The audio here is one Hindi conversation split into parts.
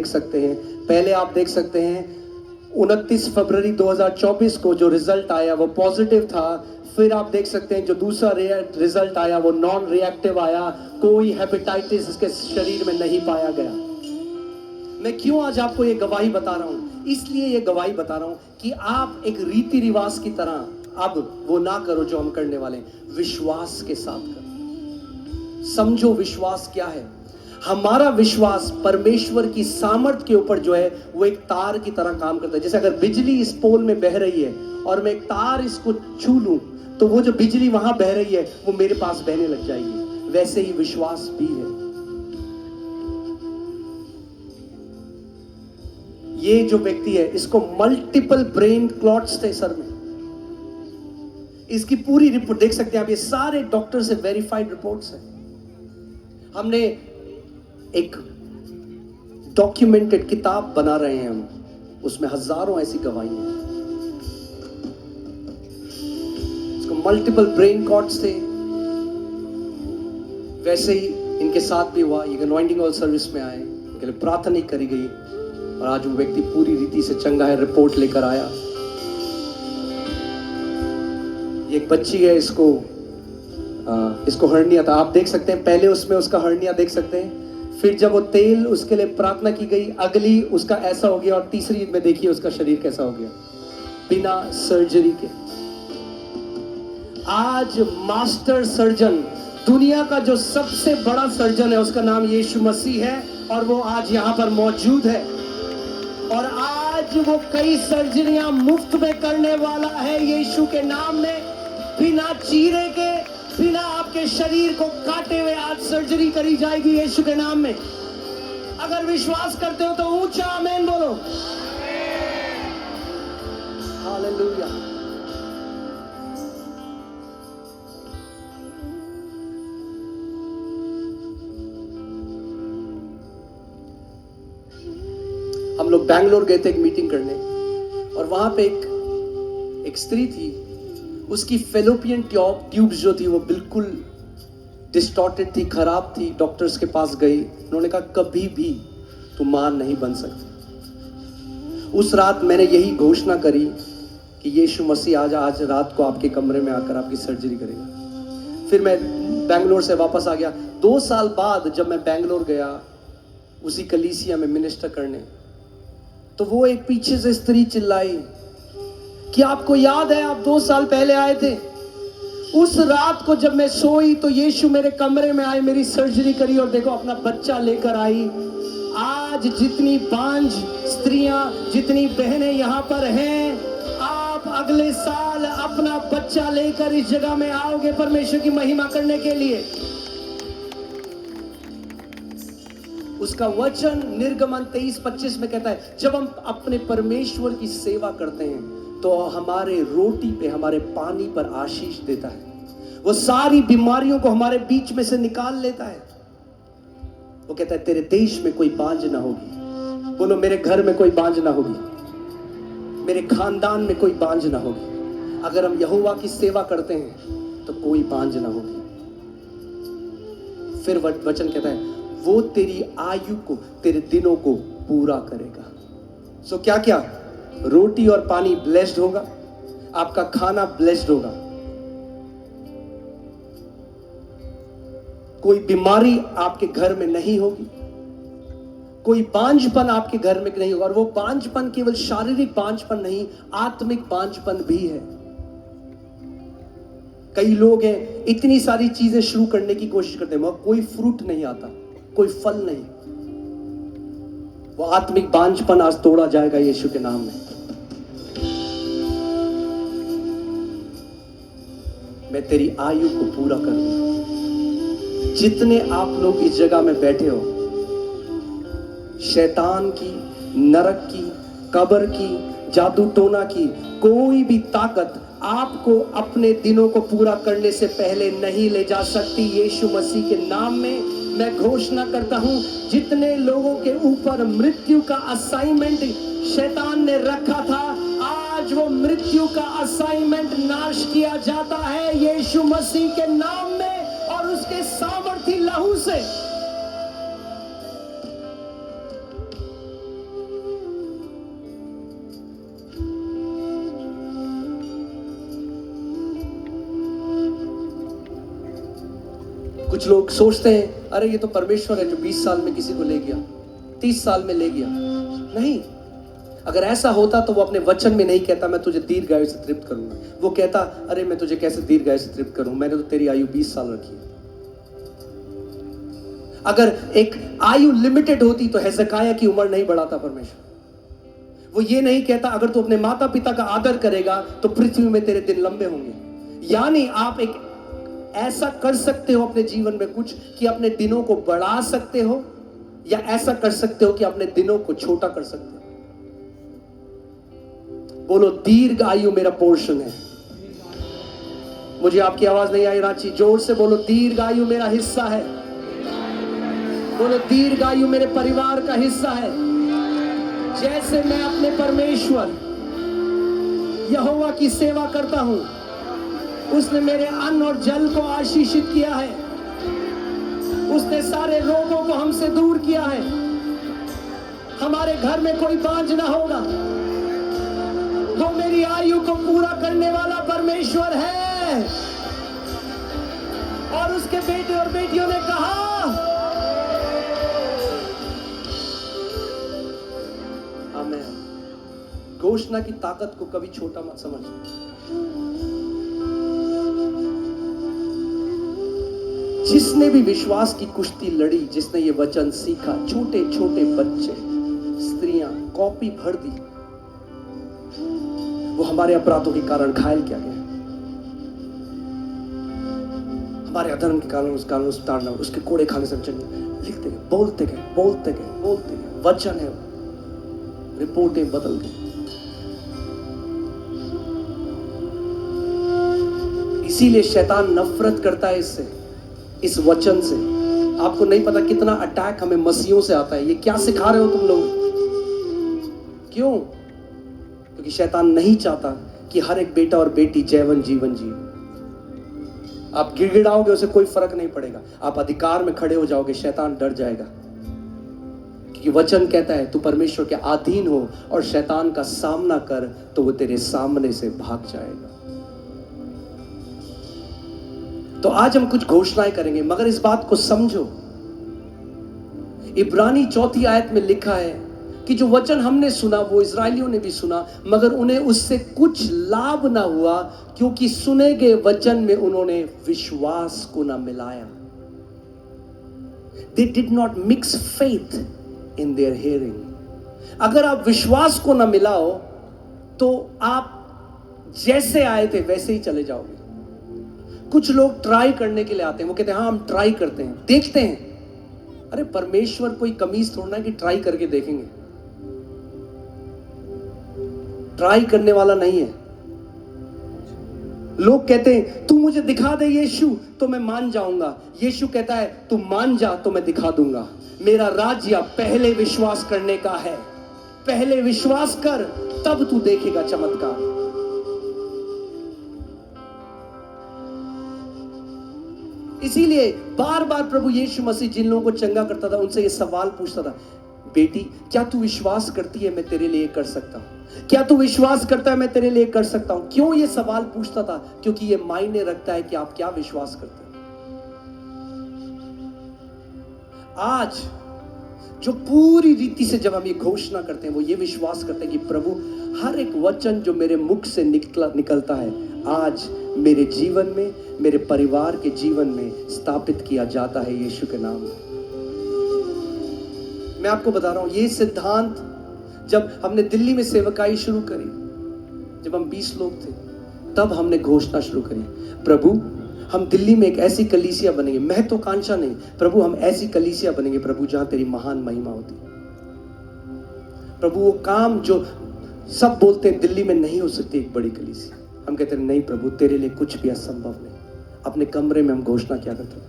देख सकते हैं। पहले आप देख सकते हैं 29 फरवरी 2024 को जो रिजल्ट आया वो पॉजिटिव था। फिर आप देख सकते हैं जो दूसरा रिजल्ट आया वो नॉन रिएक्टिव आया, कोई हेपेटाइटिस इसके शरीर में नहीं पाया गया। मैं क्यों आज आपको ये गवाही बता रहा हूं? इसलिए ये गवाही बता रहा हूं कि आप एक रीति रिवाज की तरह अब वो ना करो जो हम करने वाले हैं, विश्वास के साथ करो। समझो विश्वास क्या है। हमारा विश्वास परमेश्वर की सामर्थ के ऊपर जो है वो एक तार की तरह काम करता है। जैसे अगर बिजली इस पोल में बह रही है और मैं एक तार इसको छू लूं तो वो जो बिजली वहां बह रही है वो मेरे पास बहने लग जाएगी। वैसे ही विश्वास भी है। ये जो व्यक्ति है इसको मल्टीपल ब्रेन क्लॉट्स थे सर में। इसकी पूरी रिपोर्ट देख सकते हैं आप, ये सारे डॉक्टर से वेरीफाइड रिपोर्ट्स हैं। हमने एक डॉक्यूमेंटेड किताब बना रहे हैं हम, उसमें हजारों ऐसी गवाहियां हैं। इसको मल्टीपल ब्रेन कॉट्स थे, वैसे ही इनके साथ भी हुआ। ये अनॉइंटिंग ऑयल सर्विस में आए, इनके लिए प्रार्थना करी गई और आज वो व्यक्ति पूरी रीति से चंगा है। रिपोर्ट लेकर आया। एक बच्ची है, इसको हर्निया था। आप देख सकते हैं पहले उसमें उसका हर्निया देख सकते हैं, फिर जब वो तेल उसके लिए प्रार्थना की गई, अगली उसका ऐसा हो गया और तीसरी में देखिए उसका शरीर कैसा हो गया बिना सर्जरी के। आज मास्टर सर्जन, दुनिया का जो सबसे बड़ा सर्जन है उसका नाम यीशु मसीह है और वो आज यहां पर मौजूद है। और आज वो कई सर्जरियां मुफ्त में करने वाला है यीशु के नाम में। बिना चीरे के, बिना आपके शरीर को काटे हुए आज सर्जरी करी जाएगी यीशु के नाम में। अगर विश्वास करते हो तो ऊंचा आमीन बोलो। हालेलुया। हम लोग बैंगलोर गए थे एक मीटिंग करने और वहां पे एक स्त्री थी, उसकी फेलोपियन ट्यूब्स जो थी वो बिल्कुल डिस्टॉर्टेड थी, खराब थी। डॉक्टर्स के पास गई, उन्होंने कहा कभी भी तुम मां नहीं बन सकती। उस रात मैंने यही घोषणा करी कि यीशु मसीह आज रात को आपके कमरे में आकर आपकी सर्जरी करेगा। फिर मैं बैंगलोर से वापस आ गया। 2 साल बाद जब मैं बैंगलोर गया उसी कलीसिया में मिनिस्टर करने, तो वो एक पीछे से स्त्री चिल्लाई कि आपको याद है आप 2 साल पहले आए थे? उस रात को जब मैं सोई तो यीशु मेरे कमरे में आए, मेरी सर्जरी करी और देखो अपना बच्चा लेकर आई। आज जितनी बांझ स्त्रियां, जितनी बहनें यहां पर हैं, आप अगले साल अपना बच्चा लेकर इस जगह में आओगे परमेश्वर की महिमा करने के लिए। उसका वचन निर्गमन 23-25 में कहता है जब हम अपने परमेश्वर की सेवा करते हैं तो हमारे रोटी पे, हमारे पानी पर आशीष देता है। वो सारी बीमारियों को हमारे बीच में से निकाल लेता है। वो कहता है तेरे देश में कोई बांझ ना होगी। बोलो मेरे घर में कोई बांझ ना होगी, मेरे खानदान में कोई बांझ ना होगी। अगर हम यहोवा की सेवा करते हैं तो कोई बांझ ना होगी। फिर वचन कहता है वो तेरी आयु को, तेरे दिनों को पूरा करेगा। सो क्या क्या? रोटी और पानी ब्लेस्ड होगा, आपका खाना ब्लेस्ड होगा, कोई बीमारी आपके घर में नहीं होगी, कोई बांझपन आपके घर में नहीं होगा। और वो बांझपन केवल शारीरिक बांझपन नहीं, आत्मिक बांझपन भी है। कई लोग हैं इतनी सारी चीजें शुरू करने की कोशिश करते हैं मगर कोई फ्रूट नहीं आता, कोई फल नहीं। वो आत्मिक बांझपन आज तोड़ा जाएगा यीशु के नाम में। मैं तेरी आयु को पूरा कर दूंगा। जितने आप लोग इस जगह में बैठे हो, शैतान की, नरक की, कब्र की, जादू टोना की कोई भी ताकत आपको अपने दिनों को पूरा करने से पहले नहीं ले जा सकती। यीशु मसीह के नाम में मैं घोषणा करता हूं, जितने लोगों के ऊपर मृत्यु का असाइनमेंट शैतान ने रखा था, आज वो मृत्यु का असाइनमेंट नाश किया जाता है यीशु मसीह के नाम में और उसके सामर्थी लहू से। कुछ लोग सोचते हैं अरे ये तो परमेश्वर है जो 20 साल में किसी को ले गया, 30 साल में ले गया। नहीं, अगर ऐसा होता तो वो अपने वचन में नहीं कहता मैं तुझे दीर्घायु से तृप्त करूंगा। वो कहता अरे मैं तुझे कैसे दीर्घायु से तृप्त करूं, मैंने तो तेरी आयु 20 साल रखी है। अगर एक आयु लिमिटेड होती तो हेzekiah की उम्र नहीं बढ़ाता परमेश्वर। वो ये नहीं कहता अगर तू अपने माता पिता का आदर करेगा तो पृथ्वी में तेरे दिन लंबे होंगे। यानी आप एक ऐसा कर सकते हो अपने जीवन में कुछ कि अपने दिनों को बढ़ा सकते हो, या ऐसा कर सकते हो कि अपने दिनों को छोटा कर सकते हो। बोलो दीर्घ आयु मेरा पोर्शन है। मुझे आपकी आवाज नहीं आई रांची, जोर से बोलो दीर्घ आयु मेरा हिस्सा है। बोलो दीर्घ आयु मेरे परिवार का हिस्सा है। जैसे मैं अपने परमेश्वर यहोवा की सेवा करता हूं, उसने मेरे अन्न और जल को आशीषित किया है, उसने सारे रोगों को हमसे दूर किया है। हमारे घर में कोई बांझ ना होगा। वो मेरी आयु को पूरा करने वाला परमेश्वर है। और उसके बेटे और बेटियों ने कहा आमीन। घोषणा की ताकत को कभी छोटा मत समझ। जिसने भी विश्वास की कुश्ती लड़ी, जिसने ये वचन सीखा, छोटे छोटे बच्चे, स्त्रियां, कॉपी भर दी, वो हमारे अपराधों के कारण घायल किया गया, हमारे अधर्म के कारण उस कारण उस ताड़ना उसके कोड़े खाने से लिखते गए, बोलते गए, बोलते गए, बोलते गए। वचन है, रिपोर्टें बदल गई। इसीलिए शैतान नफरत करता है इससे, इस वचन से। आपको नहीं पता कितना अटैक हमें मसीहों से आता है। ये क्या सिखा रहे हो तुम लोग? क्यों? क्योंकि शैतान नहीं चाहता कि हर एक बेटा और बेटी जैवन जीवन जिए। आप गिड़गिड़ाओगे उसे कोई फर्क नहीं पड़ेगा। आप अधिकार में खड़े हो जाओगे, शैतान डर जाएगा। क्योंकि वचन कहता है तू परमेश्वर के अधीन हो और शैतान का सामना कर तो वो तेरे सामने से भाग जाएगा। तो आज हम कुछ घोषणाएं करेंगे, मगर इस बात को समझो, इब्रानी 4 आयत में लिखा है कि जो वचन हमने सुना वो इजरायलियों ने भी सुना, मगर उन्हें उससे कुछ लाभ ना हुआ, क्योंकि सुने गए वचन में उन्होंने विश्वास को ना मिलाया। They did not mix faith in their hearing. अगर आप विश्वास को ना मिलाओ तो आप जैसे आए थे वैसे ही चले जाओगे। कुछ लोग ट्राई करने के लिए आते हैं, वो कहते हैं हाँ हम ट्राई करते हैं, देखते हैं। अरे परमेश्वर कोई कमीज थोड़ा है कि ट्राई करके देखेंगे। ट्राई करने वाला नहीं है। लोग कहते हैं तू मुझे दिखा दे यीशु तो मैं मान जाऊंगा। यीशु कहता है तू मान जा तो मैं दिखा दूंगा। मेरा राज्य पहले विश्वास करने का है। पहले विश्वास कर तब तू देखेगा चमत्कार। इसीलिए बार बार प्रभु यीशु मसीह जिन लोगों को चंगा करता था उनसे ये सवाल पूछता था, बेटी क्या तू विश्वास करती है मैं तेरे लिए कर सकता हूं? क्या तू विश्वास करता है मैं तेरे लिए कर सकता हूं? क्यों ये सवाल पूछता था? क्योंकि ये मायने रखता है कि आप क्या विश्वास करते हैं। आज जो पूरी रीति से जब हम ये घोषणा करते हैं वो ये विश्वास करते हैं कि प्रभु हर एक वचन जो मेरे मुख से निकलता है आज मेरे जीवन में, मेरे परिवार के जीवन में स्थापित किया जाता है यीशु के नाम में। मैं आपको बता रहा हूं ये सिद्धांत जब हमने दिल्ली में सेवकाई शुरू करी, जब हम 20 लोग थे, तब हमने घोषणा शुरू करी, प्रभु हम दिल्ली में एक ऐसी कलीसिया बनेंगे, महत्वाकांक्षा नहीं, प्रभु हम ऐसी कलीसिया बनेंगे प्रभु जहां तेरी महान महिमा होती। प्रभु वो काम जो सब बोलते हैं दिल्ली में नहीं हो सकती एक बड़ी कलीसिया, हम कहते हैं नहीं प्रभु तेरे लिए कुछ भी असंभव नहीं। अपने कमरे में हम घोषणा किया करते थे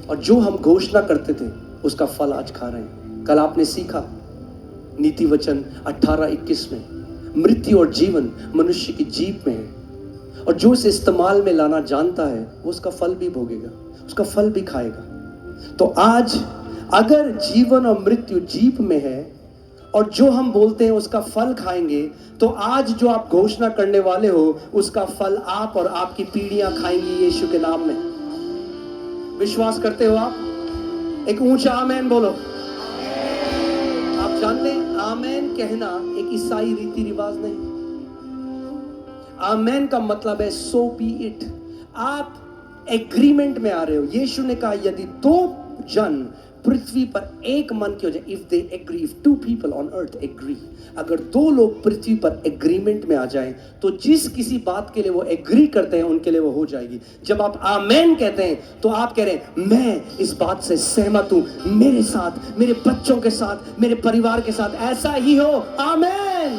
और जो हम घोषणा करते थे उसका फल आज खा रहे हैं। कल आपने सीखा नीति वचन 18-21 में मृत्यु और जीवन मनुष्य की जीभ में है और जो इसे इस्तेमाल में लाना जानता है वो उसका फल भी भोगेगा, उसका फल भी खाएगा। तो आज अगर जीवन और मृत्यु जीभ में है और जो हम बोलते हैं उसका फल खाएंगे, तो आज जो आप घोषणा करने वाले हो उसका फल आप और आपकी पीढ़ियां खाएंगी यीशु के नाम में। विश्वास करते हो आप? एक ऊंचा आमेन बोलो। आप जानते हैं आमेन कहना एक ईसाई रीति रिवाज नहीं। आमेन का मतलब है सो बी इट। आप एग्रीमेंट में आ रहे हो। यीशु ने कहा यदि दो जन पृथ्वी पर एक मन के हो जाए, if they agree, if two people on earth agree, अगर दो लोग पृथ्वी पर एग्रीमेंट में आ जाएं, तो जिस किसी बात के लिए वो एग्री करते हैं उनके लिए वो हो जाएगी। जब आप आमेन कहते हैं तो आप कह रहे हैं मैं इस बात से सहमत हूं, मेरे साथ, मेरे बच्चों के साथ, मेरे परिवार के साथ ऐसा ही हो। आमेन।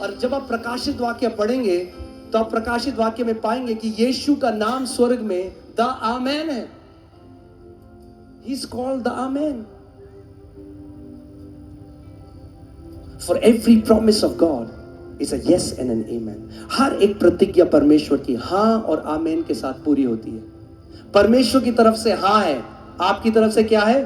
और जब आप प्रकाशित वाक्य पढ़ेंगे तो आप प्रकाशित वाक्य में पाएंगे कि यीशु का नाम स्वर्ग में द आमेन है। He is called the Amen. For every promise of God is a yes and an amen. हर एक प्रतिज्ञा परमेश्वर की हाँ और आमेन के साथ पूरी होती है। परमेश्वर की तरफ से हाँ है, आपकी तरफ से क्या है?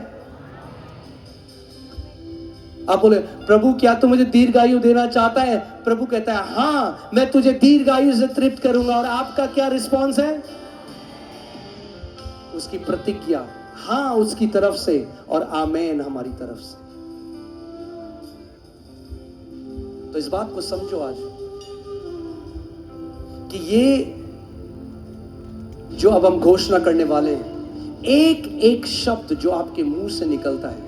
आप बोले प्रभु क्या तू मुझे दीर्घायु देना चाहता है? प्रभु कहता है हाँ, मैं तुझे दीर्घायु से तृप्त करूंगा। और आपका क्या रिस्पॉन्स है? उसकी प्रतिज्ञा हाँ उसकी तरफ से और आमेन हमारी तरफ से। तो इस बात को समझो आज कि ये जो अब हम घोषणा करने वाले हैं, एक एक शब्द जो आपके मुंह से निकलता है,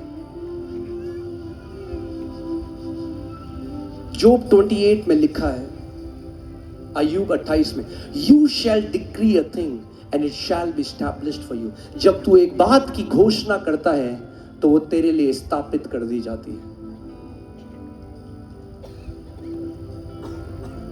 जोब 28 में लिखा है, अय्यूब 28 में, you shall decree a thing and it shall be established for you। जब तू एक बात की घोषणा करता है तो वो तेरे लिए स्थापित कर दी जाती है।